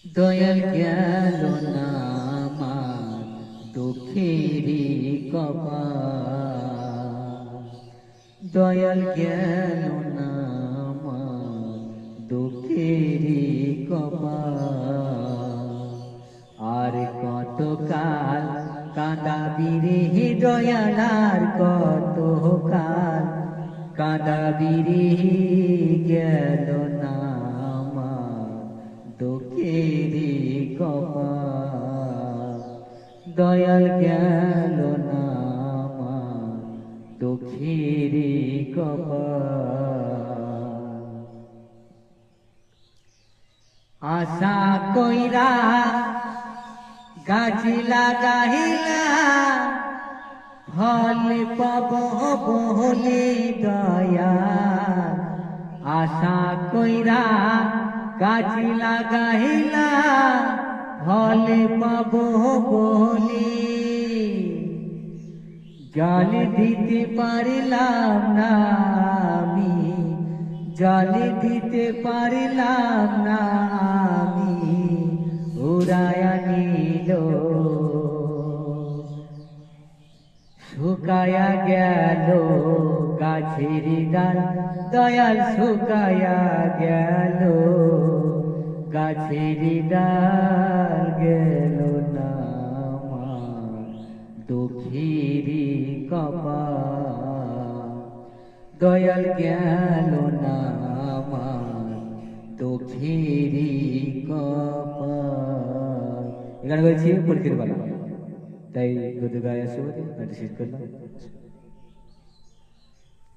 দয়াল গেল না আমার দুঃখেরই কপাল, দয়াল গেল না আমার দুঃখেরই কপাল। আর কতকাল কাঁদাবি রে দয়াল, আর কতকাল কাঁদাবি রে, গেল না আমার দুঃখেরই কপাল, দয়াল গেল না আমার দুঃখেরই কপাল। আশা কইরা গাছ লাগাইলা, ফল পাব বলে দয়াল। আশা কইরা গাছ লাগাইলা, ফল পাব বলে জল দিতে পারলাম না আমি, জল দিতে পারলাম না আমি, উড়ায়া নিল শুকায়া গেল গাছের ডাল, দয়াল শুকায়া গেল গাছের ডাল, গেল না আমার দুঃখেরই কপাল, দয়াল গেল না আমার দুঃখেরই কপাল। এখানে বলছি পরীক্ষার বেলা, তাই গদু গায়ে আসে বলে শেষ করলাম।